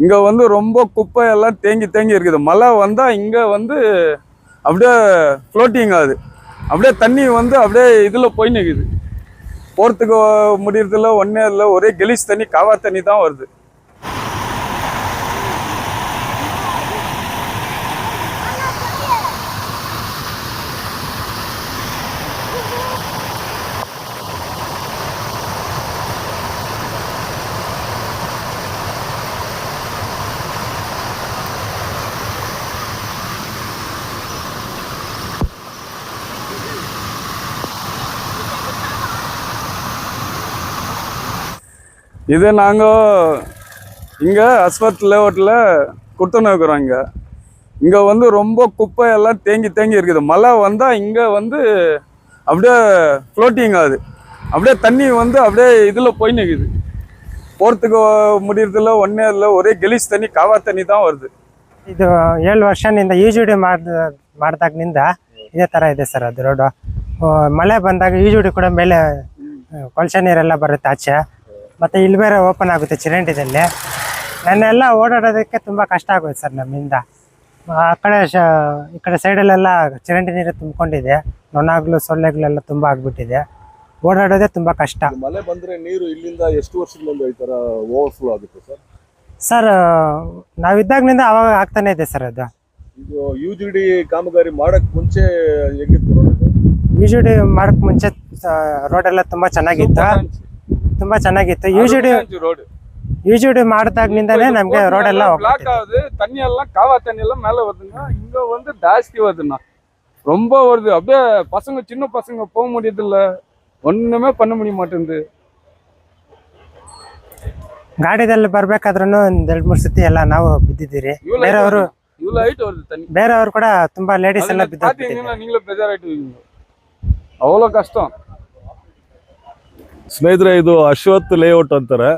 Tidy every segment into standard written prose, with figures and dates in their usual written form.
இங்கே வந்து ரொம்ப குப்பை எல்லாம் தேங்கி தேங்கி இருக்குது. மழை வந்தால் இங்கே வந்து அப்படியே ஃப்ளோட்டிங் ஆகுது. அப்படியே தண்ணி வந்து அப்படியே இதில் போய் நிற்குது. போகிறதுக்கு முடியறதில்ல, ஒன்றே இல்லை. ஒரே கெலிஸ் தண்ணி, காவா தண்ணி தான் வருது. இது நாங்கள் இங்கே அஸ்வத் லேஅவுட்டில் கொடுத்துன்னு இருக்கிறோம். இங்கே வந்து ரொம்ப குப்பை எல்லாம் தேங்கி தேங்கி இருக்குது. மழை வந்தால் இங்கே வந்து அப்படியே ஃப்ளோட்டிங் ஆகுது. அப்படியே தண்ணி வந்து அப்படியே இதில் போய் நிற்குது. போகிறதுக்கு முடியறதில்ல, ஒன்றே இல்லை. ஒரೇ ಗಲೀಜ್ ತಣ್ಣಿ, ಕಾವಾ ತಣ್ಣಿ தான் வருது. ಇದು 7 ವರ್ಷದಿಂದ ಈಜುಡಿ ಮಾಡಿದಾಗಿನಿಂದ ಇದೇ ಥರ ಇದೆ ಸರ್. ಅದು ರೋಡು ಮಳೆ ಬಂದಾಗ ಈಜುಡಿ ಕೂಡ ಮೇಲೆ ಕೊಳಚೆ ನೀರೆಲ್ಲ ಬರುತ್ತೆ ಆಚೆ. ಮತ್ತು ಇಲ್ಲಿ ಬೇರೆ ಓಪನ್ ಆಗುತ್ತೆ ಚಿರಂಡಿದಲ್ಲಿ. ನನ್ನೆಲ್ಲ ಓಡಾಡೋದಕ್ಕೆ ತುಂಬ ಕಷ್ಟ ಆಗುತ್ತೆ ಸರ್ ನಮ್ಮಿಂದ. ಈ ಕಡೆ ಸೈಡಲ್ಲೆಲ್ಲ ಚರಂಡಿ ನೀರು ತುಂಬಿಕೊಂಡಿದೆ. ನೊಣಗಳು ಸೊಳ್ಳೆಗಳೆಲ್ಲ ತುಂಬ ಆಗಿಬಿಟ್ಟಿದೆ. ಓಡಾಡೋದೇ ತುಂಬ ಕಷ್ಟ. ಮಳೆ ಬಂದರೆ ನೀರು ಇಲ್ಲಿಂದ ಎಷ್ಟು ವರ್ಷಗಳಿಂದ ಈ ಥರ ಓವರ್ಫ್ಲೋ ಆಗುತ್ತೆ ಸರ್? ಸರ್ ನಾವಿದ್ದಾಗಿನಿಂದ ಅವಾಗ ಆಗ್ತಾನೆ ಇದೆ ಸರ್. ಅದು ಇದು UGD ಕಾಮಗಾರಿ ಮಾಡೋಕ್ಕೆ ಮುಂಚೆ ಹೇಗಿತ್ತು ರೋಡ್? UGD ಮಾಡೋಕ್ಕೆ ಮುಂಚೆ ರೋಡೆಲ್ಲ ತುಂಬ ಚೆನ್ನಾಗಿತ್ತು. ತುಂಬ ಚೆನ್ನಾಗಿತ್ತು. UGD ಮಾಡಿದಾಗಿನಿಂದನೇ ನಮಗೆ ರೋಡೆಲ್ಲ பிளாக் ஆகுது. தண்ணி எல்லாம் காவா தண்ணி எல்லாம் மேலே வருதுங்க. இங்கே வந்து ஜாஸ்தி வருதுண்ணா, ரொம்ப வருது. அப்படியே பசங்க, சின்ன பசங்க போக முடியதில்ல, ஒன்றுமே பண்ண முடிய மாட்டேங்குது. ಗಾಡಿದಲ್ಲಿ ಬರ್ಬೇಕಾದ್ರೂ ಒಂದ್ 2-3 ಸತಿ ಎಲ್ಲ ನಾವು ಬಿದ್ದಿದ್ದೀರಿ. ಬೇರೆಯವರು இவ்வளோ ஹைட் வருது தண்ணி. ಬೇರೆಯವರು ಕೂಡ ತುಂಬಾ ಲೇಡೀಸ್ ಎಲ್ಲ ಬಿದ್ದಿದ್ದಾರೆ. நீங்களே ಬೇಜಾರಾಯ್ತು. ಅவ்வளೋ ಕಷ್ಟ. ಸ್ನೇಹಿತರೆ, ಇದು ಅಶ್ವತ್ ಲೇಔಟ್ ಅಂತಾರೆ.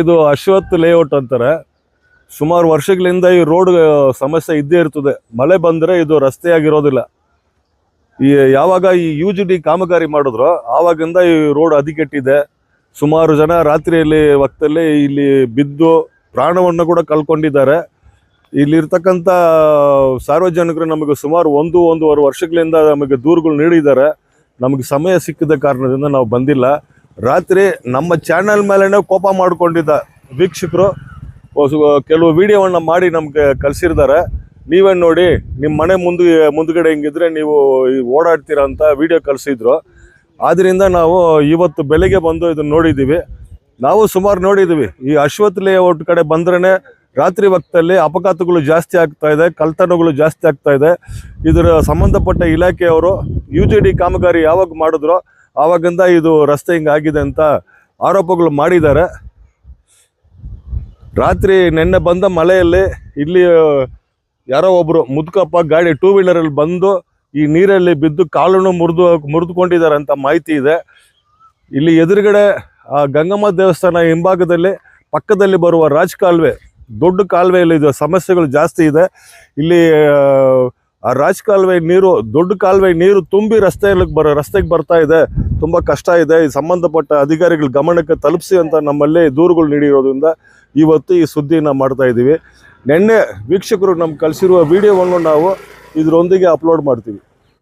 ಇದು ಅಶ್ವತ್ ಲೇಔಟ್ ಅಂತಾರೆ. ಸುಮಾರು ವರ್ಷಗಳಿಂದ ಈ ರೋಡ್ ಸಮಸ್ಯೆ ಇದ್ದೇ ಇರ್ತದೆ. ಮಳೆ ಬಂದರೆ ಇದು ರಸ್ತೆಯಾಗಿರೋದಿಲ್ಲ. ಯಾವಾಗ ಈ UGD ಕಾಮಗಾರಿ ಮಾಡಿದ್ರು ಆವಾಗಿಂದ ಈ ರೋಡ್ ಹದಗೆಟ್ಟಿದೆ. ಸುಮಾರು ಜನ ರಾತ್ರಿಯಲ್ಲಿ ವಕ್ತಲ್ಲಿ ಇಲ್ಲಿ ಬಿದ್ದು ಪ್ರಾಣವನ್ನು ಕೂಡ ಕಳ್ಕೊಂಡಿದ್ದಾರೆ. ಇಲ್ಲಿರ್ತಕ್ಕಂಥ ಸಾರ್ವಜನಿಕರು ನಮಗೆ ಸುಮಾರು 1-1.5 ವರ್ಷಗಳಿಂದ ನಮಗೆ ದೂರುಗಳು ನೀಡಿದ್ದಾರೆ. ನಮಗೆ ಸಮಯ ಸಿಕ್ಕಿದ ಕಾರಣದಿಂದ ನಾವು ಬಂದಿಲ್ಲ. ರಾತ್ರಿ ನಮ್ಮ ಚಾನಲ್ ಮೇಲೆನೇ ಕೋಪ ಮಾಡ್ಕೊಂಡಿದ್ದ ವೀಕ್ಷಕರು ಕೆಲವು ವಿಡಿಯೋವನ್ನು ಮಾಡಿ ನಮಗೆ ಕಳಿಸಿರ್ತಾರೆ. ನೀವೇ ನೋಡಿ, ನಿಮ್ಮ ಮನೆ ಮುಂದ್ಗಡೆ ಹಿಂಗಿದ್ರೆ ನೀವು ಓಡಾಡ್ತೀರಾ ಅಂತ ವಿಡಿಯೋ ಕಳಿಸಿದ್ರು. ಆದ್ದರಿಂದ ನಾವು ಇವತ್ತು ಬೆಳಿಗ್ಗೆ ಬಂದು ಇದನ್ನು ನೋಡಿದ್ದೀವಿ. ನಾವು ಸುಮಾರು ನೋಡಿದ್ದೀವಿ. ಈ ಅಶ್ವತ್ ಲೇಔಟ್ ಕಡೆ ಬಂದ್ರೇ ರಾತ್ರಿ ಹೊತ್ತಲ್ಲಿ ಅಪಘಾತಗಳು ಜಾಸ್ತಿ ಆಗ್ತಾ ಇದೆ, ಕಳ್ತನಗಳು ಜಾಸ್ತಿ ಆಗ್ತಾ ಇದೆ. ಇದರ ಸಂಬಂಧಪಟ್ಟ ಇಲಾಖೆಯವರು UGD ಕಾಮಗಾರಿ ಯಾವಾಗ ಮಾಡಿದ್ರೋ ಆವಾಗಿಂದ ಇದು ರಸ್ತೆ ಹಿಂಗಾಗಿದೆ ಅಂತ ಆರೋಪಗಳು ಮಾಡಿದ್ದಾರೆ. ರಾತ್ರಿ ನಿನ್ನೆ ಬಂದ ಮಳೆಯಲ್ಲಿ ಇಲ್ಲಿ ಯಾರೋ ಒಬ್ರು ಮುದುಕಪ್ಪ ಗಾಡಿ 2 ವೀಲರಲ್ಲಿ ಬಂದು ಈ ನೀರಲ್ಲಿ ಬಿದ್ದು ಕಾಲನ್ನು ಮುರಿದುಕೊಂಡಿದ್ದಾರೆ ಅಂತ ಮಾಹಿತಿ ಇದೆ. ಇಲ್ಲಿ ಎದುರುಗಡೆ ಆ ಗಂಗಮ್ಮ ದೇವಸ್ಥಾನ ಹಿಂಭಾಗದಲ್ಲಿ ಪಕ್ಕದಲ್ಲಿ ಬರುವ ರಾಜ್ ಕಾಲುವೆ, ದೊಡ್ಡ ಕಾಲುವೆಯಲ್ಲಿ ಇದು ಸಮಸ್ಯೆಗಳು ಜಾಸ್ತಿ ಇದೆ. ಇಲ್ಲಿ ಆ ರಾಜ್ ಕಾಲುವೆ ನೀರು, ದೊಡ್ಡ ಕಾಲುವೆ ನೀರು ತುಂಬಿ ರಸ್ತೆಗೆ ಬರ್ತಾ ಇದೆ. ತುಂಬ ಕಷ್ಟ ಇದೆ. ಈ ಸಂಬಂಧಪಟ್ಟ ಅಧಿಕಾರಿಗಳ ಗಮನಕ್ಕೆ ತಲುಪಿಸಿ ಅಂತ ನಮ್ಮಲ್ಲಿ ದೂರುಗಳು ನೀಡಿರೋದ್ರಿಂದ ಇವತ್ತು ಈ ಸುದ್ದಿನ ಮಾಡ್ತಾ ಇದ್ದೀವಿ. ನಿನ್ನೆ ವೀಕ್ಷಕರು ನಮ್ಗೆ ಕಳಿಸಿರುವ ವಿಡಿಯೋವನ್ನು ನಾವು ಇದರೊಂದಿಗೆ ಅಪ್ಲೋಡ್ ಮಾಡ್ತೀವಿ.